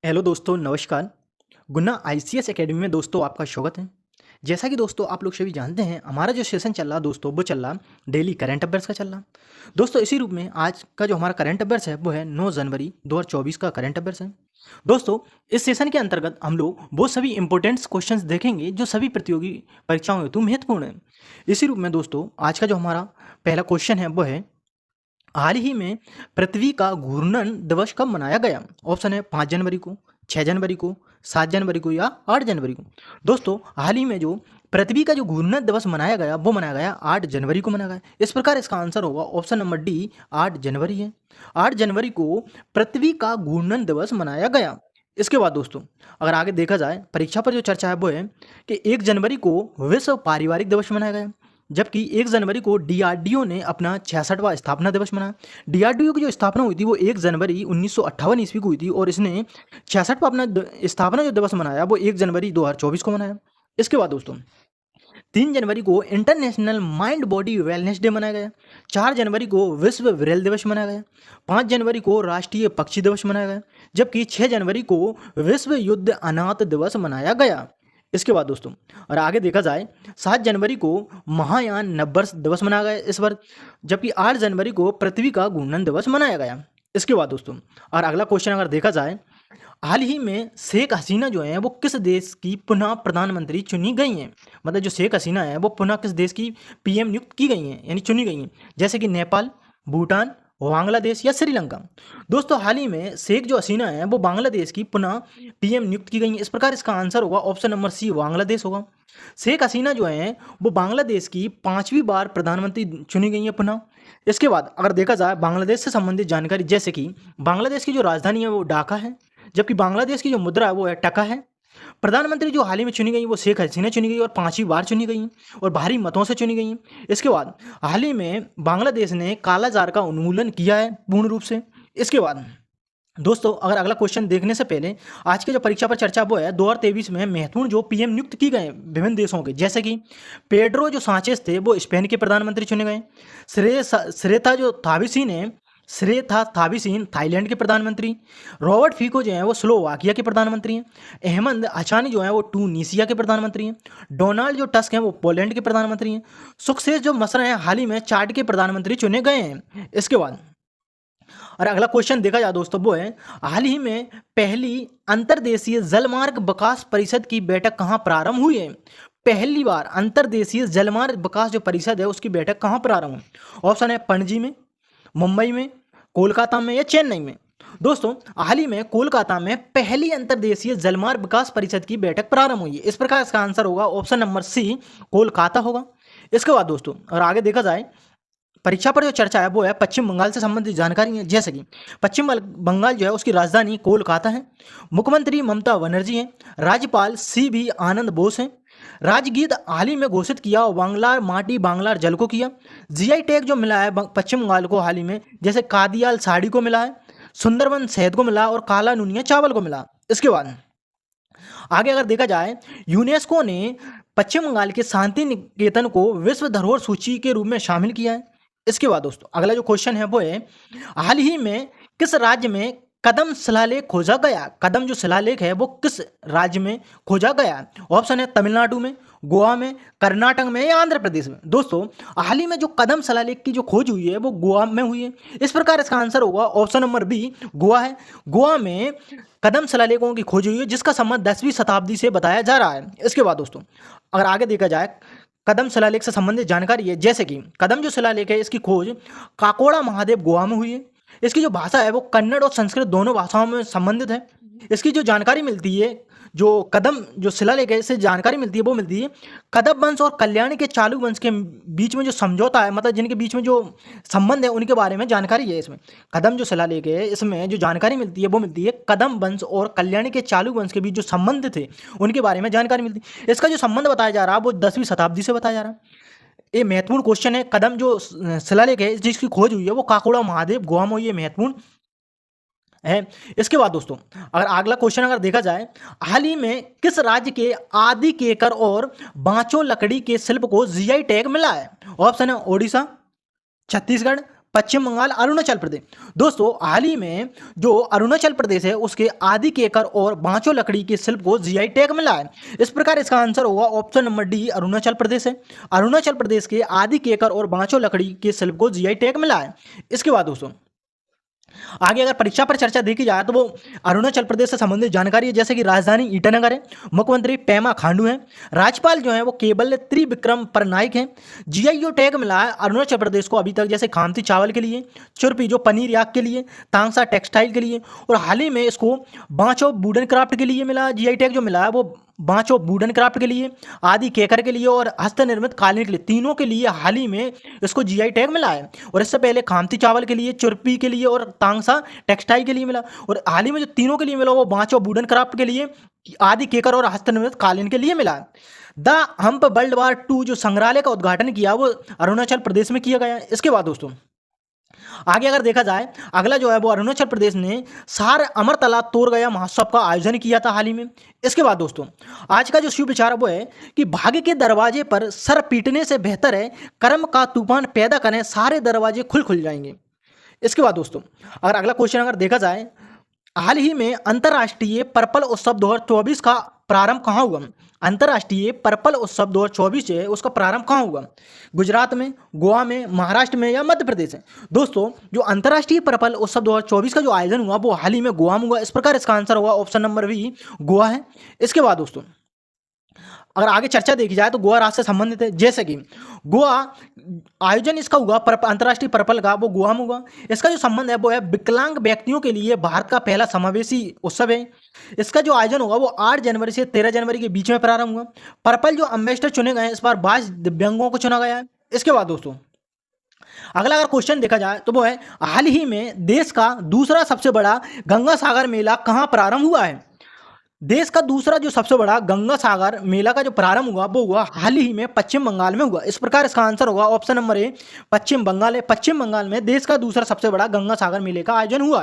Hello दोस्तों, नमस्कार। गुन्ना आईसीएस एकेडमी में दोस्तों आपका स्वागत है। जैसा कि दोस्तों आप लोग सभी जानते हैं, हमारा जो सेशन चल रहा दोस्तों वो चल रहा डेली करंट अफेयर्स का चल रहा। दोस्तों इसी रूप में आज का जो हमारा करंट अफेयर्स है वो है 9 जनवरी 2024 का करंट अफेयर्स है। दोस्तों इस सेशन के अंतर्गत हम लोग वो सभी इंपॉर्टेंट क्वेश्चंस देखेंगे जो सभी प्रतियोगी परीक्षाओं हेतु महत्वपूर्ण है। इसी रूप में दोस्तों आज का जो हमारा पहला क्वेश्चन है वो है, हाल ही में पृथ्वी का घूर्णन दिवस कब मनाया गया? ऑप्शन है 5 जनवरी को, 6 जनवरी को, 7 जनवरी को या 8 जनवरी को। दोस्तों हाल ही में जो पृथ्वी का जो घूर्णन दिवस मनाया गया वो मनाया गया 8 जनवरी को मनाया गया। इस प्रकार इसका आंसर होगा ऑप्शन नंबर डी, 8 जनवरी है। 8 जनवरी को पृथ्वी का घूर्णन दिवस मनाया गया। इसके बाद दोस्तों अगर आगे देखा जाए, परीक्षा पर जो चर्चा है वो है कि 1 जनवरी को विश्व पारिवारिक दिवस मनाया गया, जबकि 1 जनवरी को डीआरडीओ ने अपना 66वां स्थापना दिवस मनाया। डीआरडीओ की जो स्थापना हुई थी वो 1 जनवरी 1958 ईस्वी को हुई थी और इसने 66वां अपना स्थापना जो दिवस मनाया वो 1 जनवरी 2024 को मनाया। इसके बाद दोस्तों 3 जनवरी को international mind body wellness day मनाया गया। 4 जनवरी को विश्व विरल दिवस मनाया गया। 5 जनवरी को राष्ट्रीय पक्षी दिवस मनाया गया, जबकि 6 जनवरी को विश्व युद्ध अनाथ दिवस मनाया गया। इसके बाद दोस्तों और आगे देखा जाए, 7 जनवरी को महायान नववर्ष दिवस मनाया गया इस बार, जबकि 8 जनवरी को पृथ्वी का घूर्णन दिवस मनाया गया। इसके बाद दोस्तों और अगला क्वेश्चन अगर देखा जाए, हाल ही में शेख हसीना जो है वो किस देश की पुनः प्रधानमंत्री चुनी गई हैं? मतलब जो शेख हसीना है वो पुनः किस देश की पीएम नियुक्त की गई हैं यानी चुनी गई हैं, जैसे कि नेपाल, भूटान, बांग्लादेश या श्रीलंका। दोस्तों हाल ही में शेख जो हसीना है वो बांग्लादेश की पुनः पीएम नियुक्त की गई हैं। इस प्रकार इसका आंसर होगा ऑप्शन नंबर सी, बांग्लादेश होगा। शेख हसीना जो है वो बांग्लादेश की 5वीं बार प्रधानमंत्री चुनी गई है पुनः। इसके बाद अगर देखा जाए बांग्लादेश से संबंधित जानकारी, जैसे कि बांग्लादेश की जो राजधानी है वो ढाका है, जबकि बांग्लादेश की जो मुद्रा है वो है टका है। प्रधानमंत्री जो हाल ही में चुनी गई वो शेख हसीना चुनी गई और 5वीं बार चुनी गई और भारी मतों से चुनी गई। इसके बाद हाल ही में बांग्लादेश ने कालाजार का उन्मूलन किया है पूर्ण रूप से। इसके बाद दोस्तों अगर अगला क्वेश्चन देखने से पहले आज के जो परीक्षा पर चर्चा वो है 2023 में महत्वपूर्ण जो पीएम नियुक्त की गए विभिन्न देशों के, जैसे कि पेड्रो जो सांचेस थे वो स्पेन के प्रधानमंत्री चुने गए। श्रेथा थाबिसीन थाईलैंड के प्रधानमंत्री। रॉबर्ट फीको जो है वो स्लोवाकिया के प्रधानमंत्री हैं। अहमद हचानी जो है वो टूनीसिया के प्रधानमंत्री हैं। डोनाल्ड जो टस्क हैं वो पोलैंड के प्रधानमंत्री हैं। सुक्सेस जो मसर हैं हाल ही में चाड के प्रधानमंत्री चुने गए हैं। इसके बाद और अगला क्वेश्चन देखा जाए दोस्तों वो है, हाल ही में पहली अंतर्देशीय जलमार्ग विकास परिषद की बैठक कहाँ प्रारंभ हुई है? पहली बार अंतर्देशीय जलमार्ग विकास जो परिषद है उसकी बैठक कहाँ प्रारंभ हुई? ऑप्शन है पणजी में, मुंबई में, कोलकाता में या चेन्नई में। दोस्तों हाल ही में कोलकाता में पहली अंतर्देशीय जलमार्ग विकास परिषद की बैठक प्रारंभ हुई है। इस प्रकार इसका आंसर होगा ऑप्शन नंबर सी, कोलकाता होगा। इसके बाद दोस्तों और आगे देखा जाए, परीक्षा पर जो चर्चा है वो है पश्चिम बंगाल से संबंधित जानकारी है, जैसे कि पश्चिम बंगाल जो है उसकी राजधानी कोलकाता है। मुख्यमंत्री ममता बनर्जी हैं। राज्यपाल CB आनंद बोस हैं। राजगीत हाल ही में घोषित किया बांग्लार माटी बांग्लार जल को किया। GI टैग जो मिला है पश्चिम बंगाल को हाल ही में, जैसे कादियाल साड़ी को मिला है, सुंदरबन शहद को मिला और काला नुनिया चावल को मिला। इसके बाद आगे अगर देखा जाए, यूनेस्को ने पश्चिम बंगाल के शांति निकेतन को विश्व धरोहर सूची के रूप में शामिल किया है। इसके बाद दोस्तों अगला जो क्वेश्चन है वो है, हाल ही में किस राज्य में कदम शिलालेख खोजा गया? कदम जो शिलालेख है वो किस राज्य में खोजा गया? ऑप्शन है तमिलनाडु में, गोवा में, कर्नाटक में या आंध्र प्रदेश में। दोस्तों हाल ही में जो कदम शिलालेख की जो खोज हुई है वो गोवा में हुई है। इस प्रकार इसका आंसर होगा ऑप्शन नंबर बी, गोवा है। गोवा में कदम शिलालेखों की खोज हुई है जिसका संबंध 10वीं शताब्दी से बताया जा रहा है। इसके बाद दोस्तों अगर आगे देखा जाए, कदम शिलालेख से संबंधित जानकारी है, जैसे कि कदम जो शिलालेख है इसकी खोज काकोड़ा महादेव गोवा में हुई है। इसकी जो भाषा है वो कन्नड़ और संस्कृत दोनों भाषाओं में संबंधित है। इसकी जो जानकारी मिलती है, जो कदम जो शिलालेख है इससे जानकारी मिलती है वो मिलती है कदम वंश और कल्याणी के चालू वंश के बीच में जो समझौता है, मतलब जिनके बीच में जो संबंध है उनके बारे में जानकारी है इसमें। कदम जो शिलालेख है इसमें जो जानकारी मिलती है वो मिलती है कदम वंश और कल्याणी के चालू वंश के बीच जो संबंध थे उनके बारे में जानकारी मिलती है। इसका जो संबंध बताया जा रहा है वो 10वीं शताब्दी से बताया जा रहा है। ये महत्वपूर्ण क्वेश्चन है। कदम जो शिलालेख है जिसकी खोज हुई है वो काकोड़ा महादेव गोवा में, ये महत्वपूर्ण है। इसके बाद दोस्तों अगर अगला क्वेश्चन अगर देखा जाए, हाल ही में किस राज्य के आदि केकर और बांचो लकड़ी के शिल्प को GI टैग मिला है? ऑप्शन है ओडिशा, छत्तीसगढ़, पश्चिम बंगाल, अरुणाचल प्रदेश। दोस्तों हाल ही में जो अरुणाचल प्रदेश है उसके आदि केकर और बांचो लकड़ी के शिल्प को जीआई टैग मिला है। इस प्रकार इसका आंसर होगा option number D, Arunachal Pradesh है। अरुणाचल प्रदेश के आदि केकर और बांचो लकड़ी के शिल्प को जीआई टैग मिला है। इसके बाद दोस्तों आगे अगर परीक्षा पर चर्चा देखी जाए तो वो अरुणाचल प्रदेश से संबंधित जानकारी है, जैसे कि राजधानी ईटानगर है, मुख्यमंत्री पेमा खांडू है, राज्यपाल जो है वो केवल त्रिविक्रम परनाइक है। जीआईओ टैग मिला है अरुणाचल प्रदेश को अभी तक, जैसे खामती चावल के लिए, चुरपी जो पनीर याक के लिए, तांगसा टेक्सटाइल के लिए, और हाल ही में इसको बांचो वुडन क्राफ्ट के लिए मिला। जीआई टैग जो मिला है वो बांचो वुडन क्राफ्ट के लिए, आदि केकर के लिए और हस्तनिर्मित कालीन के लिए, तीनों के लिए हाल ही में इसको जीआई टैग मिला है। और इससे पहले खामती चावल के लिए, चुरपी के लिए और तांगसा टेक्सटाइल के लिए मिला। और हाल ही में जो तीनों के लिए मिला वो बांचो वुडन क्राफ्ट के लिए, आदि केकर और हस्तनिर्मित कालीन के लिए मिला। द हम्प वर्ल्ड वार 2 जो संग्रहालय का उद्घाटन किया वो अरुणाचल प्रदेश में किया गया। इसके बाद दोस्तों आगे अगर देखा जाए, अगला जो है वो अरुणाचल प्रदेश ने सार अमरतला तोड़ गया महोत्सव का आयोजन किया था हाल ही में। इसके बाद दोस्तों आज का जो शिव विचार वो है कि भाग्य के दरवाजे पर सर पीटने से बेहतर है कर्म का तूफान पैदा करें, सारे दरवाजे खुल जाएंगे। इसके बाद दोस्तों अगर अगला क्वेश्चन अगर देखा जाए, हाल ही में अंतर्राष्ट्रीय पर्पल उत्सव 2024 का प्रारंभ कहाँ हुआ? अंतर्राष्ट्रीय पर्पल उत्सव 2024 है उसका प्रारंभ कहाँ हुआ? गुजरात में, गोवा में, महाराष्ट्र में या मध्य प्रदेश है? दोस्तों जो अंतर्राष्ट्रीय पर्पल उत्सव 2024 का जो आयोजन हुआ वो हाल ही में गोवा में हुआ। इस प्रकार इसका आंसर होगा ऑप्शन नंबर बी, गोवा है। इसके बाद दोस्तों अगर आगे चर्चा देखी जाए तो गोवा राज्य से संबंधित है, जैसे कि गोवा आयोजन इसका हुआ अंतर्राष्ट्रीय पर्पल का वो गोवा में हुआ। इसका जो संबंध है वो है विकलांग व्यक्तियों के लिए भारत का पहला समावेशी उत्सव है। इसका जो आयोजन होगा वो 8 जनवरी से 13 जनवरी के बीच में प्रारंभ हुआ। पर्पल जो एम्बेसडर चुने गए हैं इस बार 22 दिव्यांगों को चुना गया है। इसके बाद दोस्तों अगला अगर क्वेश्चन देखा जाए तो वो है हाल ही में देश का दूसरा सबसे बड़ा गंगा सागर मेला कहाँ प्रारंभ हुआ है? देश का दूसरा जो सबसे बड़ा गंगा सागर मेला का जो प्रारंभ हुआ वो हुआ हाल ही में पश्चिम बंगाल में हुआ। इस प्रकार इसका आंसर होगा ऑप्शन नंबर ए, पश्चिम बंगाल है। पश्चिम बंगाल में देश का दूसरा सबसे बड़ा गंगा सागर मेले का आयोजन हुआ।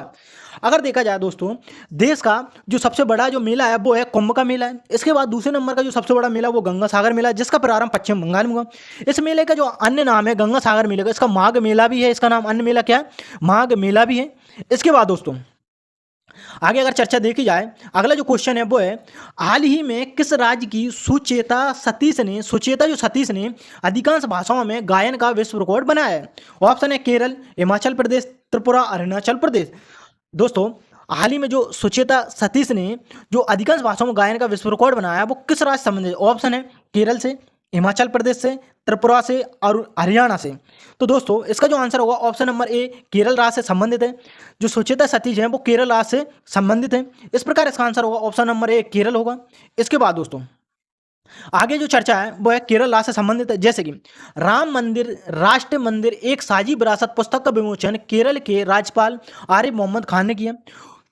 अगर देखा जाए दोस्तों देश का जो सबसे बड़ा जो मेला है वो है कुंभ का मेला है। इसके बाद दूसरे नंबर का जो सबसे बड़ा मेला वो गंगा सागर मेला है, जिसका प्रारंभ पश्चिम बंगाल में हुआ। इस मेले का जो अन्य नाम है गंगा सागर मेले का, इसका माघ मेला भी है। इसका नाम अन्य मेला क्या है? माघ मेला भी है। इसके बाद दोस्तों आगे अगर चर्चा देखी जाए, अगला जो क्वेश्चन है वो है हाल ही में किस राज्य की सुचेता जो सतीश ने अधिकांश भाषाओं में गायन का विश्व रिकॉर्ड बनाया है? ऑप्शन है केरल, हिमाचल प्रदेश, त्रिपुरा, अरुणाचल प्रदेश। दोस्तों हाल ही में जो सुचेता सतीश ने जो अधिकांश भाषाओं में गायन का विश्व रिकॉर्ड बनाया है वो किस राज्य से संबंधित? ऑप्शन है केरल से, हिमाचल प्रदेश से, त्रिपुरा से और हरियाणा से। तो दोस्तों इसका जो आंसर होगा ऑप्शन नंबर ए, केरल राज्य से संबंधित है। जो सुचेता सतीश हैं वो केरल राज्य से संबंधित है। इस प्रकार इसका आंसर होगा ऑप्शन नंबर ए, केरल होगा। इसके बाद दोस्तों आगे जो चर्चा है वो है केरल राज्य से संबंधित है, जैसे कि राम मंदिर राष्ट्र मंदिर एक साझी विरासत पुस्तक का विमोचन केरल के राज्यपाल आरिफ मोहम्मद खान ने किया।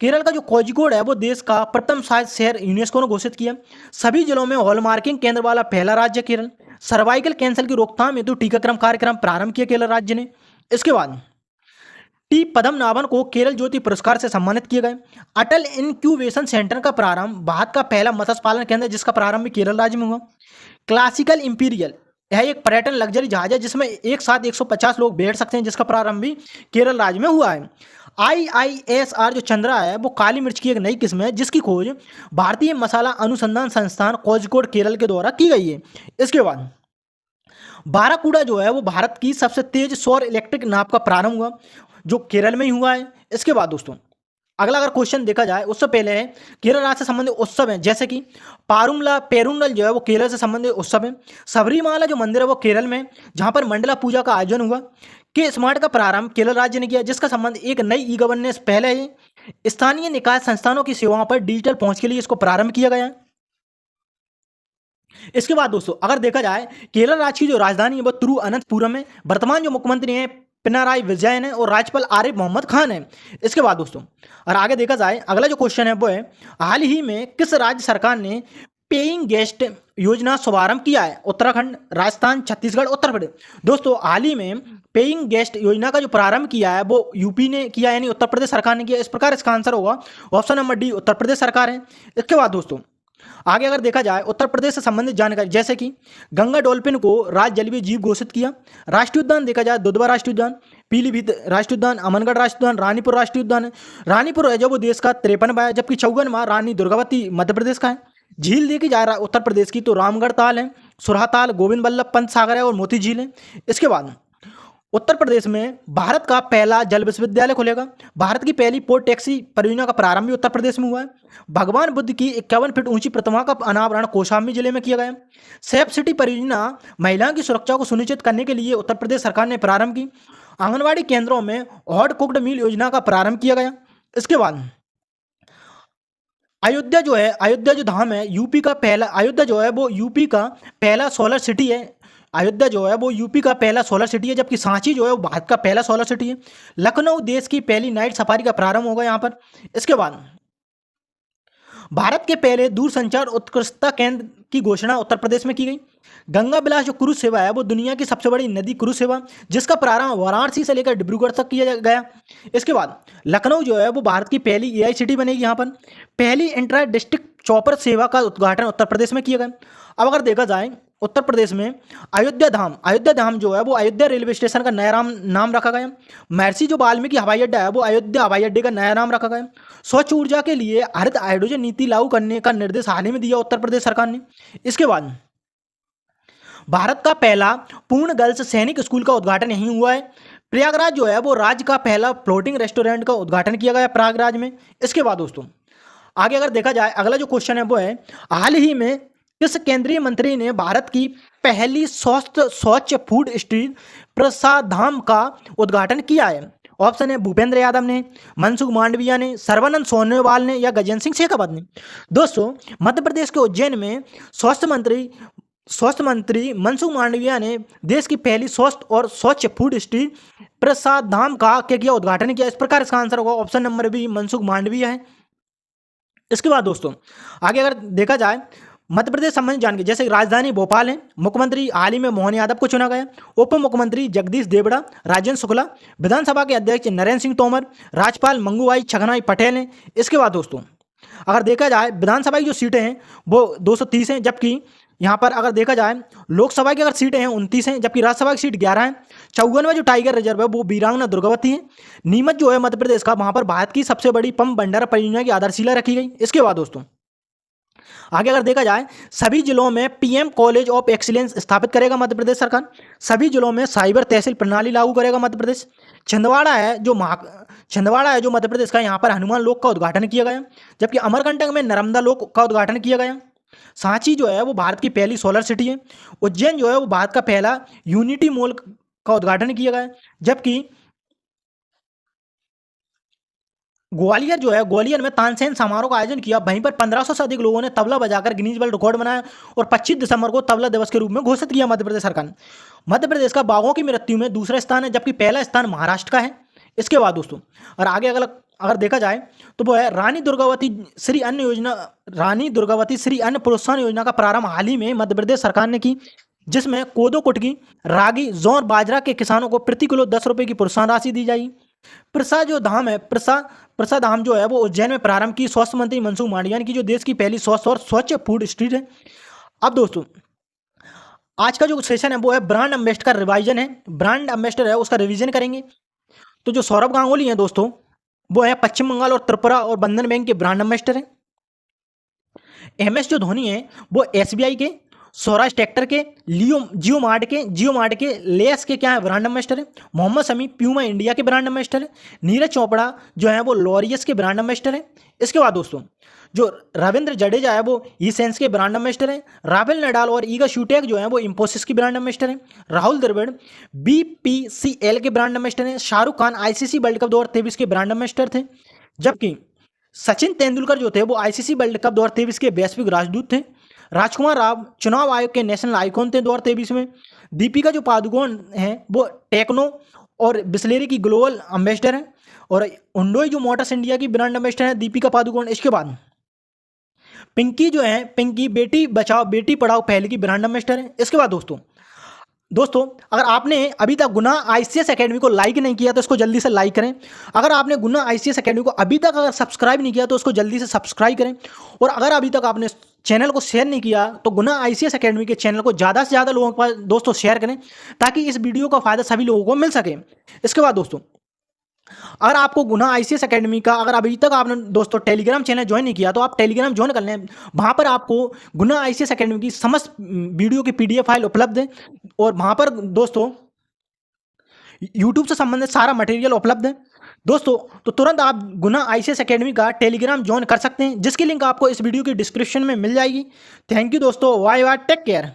केरल का जो कोझिकोड है वो देश का प्रथम शायद शहर यूनेस्को ने घोषित किया। सभी जिलों में हॉलमार्किंग केंद्र वाला पहला राज्य केरल। सर्वाइकल कैंसर की रोकथाम हेतु टीकाकरण कार्यक्रम प्रारंभ किया केरल राज्य ने। इसके बाद टी पद्मनाभन को केरल ज्योति पुरस्कार से सम्मानित किए गए। अटल इंक्यूबेशन सेंटर का प्रारंभ भारत का पहला मत्स्य पालन केंद्र, जिसका प्रारंभ भी केरल राज्य में हुआ। क्लासिकल इंपीरियल यह एक पर्यटन लग्जरी जहाज है जिसमें एक साथ 150 लोग बैठ सकते हैं, जिसका प्रारंभ भी केरल राज्य में हुआ है। IISR जो चंद्रा है वो काली मिर्च की एक नई किस्म है जिसकी खोज भारतीय मसाला अनुसंधान संस्थान कोझिकोड केरल के द्वारा की गई है। इसके बाद बाराकूडा जो है वो भारत की सबसे तेज सौर इलेक्ट्रिक नाव का प्रारंभ हुआ जो केरल में ही हुआ है। इसके बाद दोस्तों अगला अगर क्वेश्चन देखा जाए उससे पहले है केरल राज्य से संबंधित उत्सव हैं, जैसे कि पेरुंडल जो है वो केरल से संबंधित उत्सव है। सबरीमाला जो मंदिर है वो केरल में, जहां पर मंडला पूजा का आयोजन हुआ। के स्मार्ट का प्रारंभ केरल राज्य ने किया, जिसका संबंध एक नई ई गवर्नेंस पहले है। स्थानीय निकाय संस्थानों की सेवाओं पर डिजिटल पहुंच के लिए इसको प्रारंभ किया गया है। इसके बाद दोस्तों अगर देखा जाए केरल राज्य की जो राजधानी है वो तिरुअनंतपुरम है। वर्तमान जो मुख्यमंत्री हैं पिनाराई विजयन है और राज्यपाल आरिफ मोहम्मद खान है। इसके बाद दोस्तों और आगे देखा जाए अगला जो क्वेश्चन है वो है हाल ही में किस राज्य सरकार ने पेइंग गेस्ट योजना शुभारंभ किया है? उत्तराखंड, राजस्थान, छत्तीसगढ़, उत्तर प्रदेश। दोस्तों हाल ही में पेइंग गेस्ट योजना का जो प्रारंभ किया है वो यूपी ने किया, यानी उत्तर प्रदेश सरकार ने किया। इस प्रकार इसका आंसर होगा option number D, Uttar Pradesh सरकार है। इसके बाद दोस्तों आगे अगर देखा जाए उत्तर प्रदेश से संबंधित जानकारी, जैसे कि गंगा डॉल्फिन को राज्य जलीय जीव घोषित किया। राष्ट्रीय उद्यान देखा जाए दुधवा राष्ट्रीय उद्यान, पीलीभीत राष्ट्रीय उद्यान, अमनगढ़ राष्ट्रीय उद्यान, रानीपुर राष्ट्रीय उद्यान है। रानीपुर है जो वो देश का 53वां है, जबकि 54वां रानी दुर्गावती मध्य प्रदेश का है। झील देखी जाए उत्तर प्रदेश की तो रामगढ़ ताल है, सुरहा गोविंद बल्लभ पंत सागर है और मोती झील है। इसके बाद उत्तर प्रदेश में भारत का पहला जल विश्वविद्यालय खुलेगा। भारत की पहली पोर्ट टैक्सी परियोजना का प्रारंभ भी उत्तर प्रदेश में हुआ है। भगवान बुद्ध की 51 फीट ऊंची प्रतिमा का अनावरण कौशाम्बी जिले में किया गया। सेफ सिटी परियोजना महिलाओं की सुरक्षा को सुनिश्चित करने के लिए उत्तर प्रदेश सरकार ने प्रारंभ की। आंगनबाड़ी केंद्रों में हॉट कुक्ड मील योजना का प्रारंभ किया गया। इसके बाद अयोध्या जो है, अयोध्या जो धाम है यूपी का पहला, अयोध्या जो है वो यूपी का पहला सोलर सिटी है। अयोध्या जो है वो यूपी का पहला सोलर सिटी है, जबकि सांची जो है वो भारत का पहला सोलर सिटी है। लखनऊ देश की पहली नाइट सफारी का प्रारंभ होगा यहाँ पर। इसके बाद भारत के पहले दूरसंचार उत्कृष्टता केंद्र की घोषणा उत्तर प्रदेश में की गई। गंगा बिलास जो क्रूज सेवा है वो दुनिया की सबसे बड़ी नदी क्रूज सेवा, जिसका प्रारंभ वाराणसी से लेकर डिब्रूगढ़ तक किया गया। इसके बाद लखनऊ जो है वो भारत की पहली एआई सिटी बनेगी। यहाँ पर पहली इंट्रा डिस्ट्रिक्ट चॉपर सेवा का उद्घाटन उत्तर प्रदेश में किया गया। अब अगर देखा जाए उत्तर प्रदेश में अयोध्या धाम जो है वो अयोध्या रेलवे स्टेशन का नया नाम रखा गया। महर्षि जो वाल्मीकि हवाई अड्डा है वो अयोध्या हवाई अड्डे का नया नाम रखा गया। स्वच्छ ऊर्जा के लिए हरित हाइड्रोजन नीति लागू करने का निर्देश हाल ही में दिया उत्तर प्रदेश सरकार ने। इसके बाद भारत का पहला पूर्ण गर्ल्स सैनिक स्कूल का उद्घाटन यहीं हुआ है। प्रयागराज जो है वो राज्य का पहला फ्लोटिंग रेस्टोरेंट का उद्घाटन किया गया प्रयागराज में। इसके बाद दोस्तों आगे अगर देखा जाए अगला जो क्वेश्चन है वो है, हाल ही में किस केंद्रीय मंत्री ने भारत की पहली स्वच्छ फूड स्ट्रीट प्रसाद धाम का उद्घाटन किया है? ऑप्शन है भूपेंद्र यादव ने, मनसुख मांडविया ने, सर्बानंद सोनोवाल ने या गजेंद्र सिंह शेखावत ने। दोस्तों मध्य प्रदेश के उज्जैन में स्वास्थ्य मंत्री मनसुख मांडविया ने देश की पहली स्वस्थ और स्वच्छ फूड स्ट्रीट प्रसाद धाम का क्या किया? उद्घाटन किया। इस प्रकार इसका आंसर होगा option number B, Mansukh Mandaviya है। इसके बाद दोस्तों आगे अगर देखा जाए मध्य प्रदेश संबंधित जानकारी, जैसे राजधानी भोपाल है, मुख्यमंत्री हाल ही में मोहन यादव को चुना गया। उप मुख्यमंत्री जगदीश देवड़ा, राजेंद्र शुक्ला, विधानसभा के अध्यक्ष नरेंद्र सिंह तोमर, राज्यपाल मंगूभाई छगनाई पटेल हैं। इसके बाद दोस्तों अगर देखा जाए विधानसभा की जो सीटें हैं वो 230 हैं, जबकि यहाँ पर अगर देखा जाए लोकसभा की अगर सीटें हैं 29 हैं, जबकि राज्यसभा की सीट 11 है। 54वां जो टाइगर रिजर्व है वो वीरांगना दुर्गावती है। नीमच जो है मध्य प्रदेश का, वहाँ पर भारत की सबसे बड़ी पंप भंडारण परियोजना की आधारशिला रखी गई। इसके बाद दोस्तों आगे अगर देखा जाए सभी जिलों में पीएम कॉलेज ऑफ एक्सीलेंस स्थापित करेगा मध्य प्रदेश सरकार। सभी जिलों में साइबर तहसील प्रणाली लागू करेगा मध्य प्रदेश। छिंदवाड़ा है जो मध्य प्रदेश का, यहाँ पर हनुमान लोक का उद्घाटन किया गया, जबकि अमरकंटक में नर्मदा लोक का उद्घाटन किया गया। सांची जो है वो भारत की पहली सोलर सिटी है। उज्जैन जो है वो भारत का पहला यूनिटी मॉल का उद्घाटन किया गया, जबकि ग्वालियर जो है, ग्वालियर में तानसेन समारोह का आयोजन किया। वहीं पर 1500 से अधिक लोगों ने तबला बजाकर गिनीज वर्ल्ड रिकॉर्ड बनाया और 25 दिसंबर को तबला दिवस के रूप में घोषित किया मध्य प्रदेश सरकार ने। मध्य प्रदेश का बाघों की मृत्यु में दूसरा स्थान है, जबकि पहला स्थान महाराष्ट्र का है। इसके बाद दोस्तों और आगे अगर देखा जाए तो वो है रानी दुर्गावती श्री अन्न प्रोत्साहन योजना का प्रारंभ हाल ही में मध्य प्रदेश सरकार ने की, जिसमें कोदो कुटकी, रागी, जौ और बाजरा के किसानों को प्रति किलो 10 रुपये की प्रोत्साहन राशि दी जाएगी। प्रसाद धाम जो है वो उज्जैन में प्रारंभ की स्वास्थ्य मंत्री मनसुख मांडविया की, जो देश की पहली स्वस्थ और स्वच्छ फूड स्ट्रीट है। अब दोस्तों आज का जो सेशन है वो है ब्रांड एम्बेसडर का रिवाइजन है, ब्रांड एम्बेसडर है उसका रिवीजन करेंगे। तो जो सौरभ गांगुली हैं दोस्तों वो है पश्चिम बंगाल और त्रिपुरा और बंधन बैंक के ब्रांड एम्बेसडर हैं। एमएस जो धोनी है वो एसबीआई के, स्वराज ट्रैक्टर के, जियो मार्ट के लेस के क्या है ब्रांड एम्बेसडर है। मोहम्मद शमी प्यूमा इंडिया के ब्रांड एम्बेसडर है। नीरज चोपड़ा जो है वो लॉरियस के ब्रांड एम्बेसडर है। इसके बाद दोस्तों जो रविंद्र जडेजा है वो ई-सेंस के ब्रांड एम्बेसडर है। राफेल नडाल और ईगा स्विटेक जो है वो इंफोसिस की ब्रांड एम्बेसडर है। राहुल द्रविड़ बीपीसीएल के ब्रांड एम्बेसडर हैं। Shahrukh Khan ICC world cup 2023 के ब्रांड एम्बेसडर थे, जबकि सचिन तेंदुलकर जो थे वो आईसीसी वर्ल्ड कप 2023 के वैश्विक राजदूत थे। राजकुमार राव चुनाव आयोग के नेशनल आइकॉन थे 2023 में। दीपिका जो पादुकोण हैं वो टेक्नो और बिस्लेरी की ग्लोबल एम्बेसडर हैं, और हुंडई जो मोटर्स इंडिया की ब्रांड एम्बेसडर है दीपिका पादुकोण। इसके बाद पिंकी जो है, पिंकी बेटी बचाओ बेटी पढ़ाओ पहल की ब्रांड एम्बेसडर है। इसके बाद दोस्तों अगर आपने अभी तक गुना आईसीएस एकेडमी को लाइक नहीं किया तो इसको जल्दी से लाइक करें। अगर आपने गुना आईसीएस एकेडमी को अभी तक अगर सब्सक्राइब नहीं किया तो उसको जल्दी से सब्सक्राइब करें। और अगर अभी तक आपने चैनल को शेयर नहीं किया तो गुना आईसीएस एकेडमी के चैनल को ज़्यादा से ज़्यादा लोगों के पास दोस्तों शेयर करें, ताकि इस वीडियो का फ़ायदा सभी लोगों को मिल सके। इसके बाद दोस्तों, अगर आपको गुना आईसीएस एकेडमी का अगर अभी तक आपने दोस्तों टेलीग्राम चैनल ज्वाइन नहीं किया तो आप टेलीग्राम ज्वाइन कर लें। वहाँ पर आपको गुना आईसीएस एकेडमी की समस्त वीडियो की पीडीएफ फाइल उपलब्ध है, और वहाँ पर दोस्तों यूट्यूब से संबंधित सारा मटेरियल उपलब्ध है दोस्तों। तो तुरंत आप गुना आईसीएस एकेडमी का टेलीग्राम ज्वाइन कर सकते हैं, जिसकी लिंक आपको इस वीडियो की डिस्क्रिप्शन में मिल जाएगी। थैंक यू दोस्तों, बाय बाय, टेक केयर।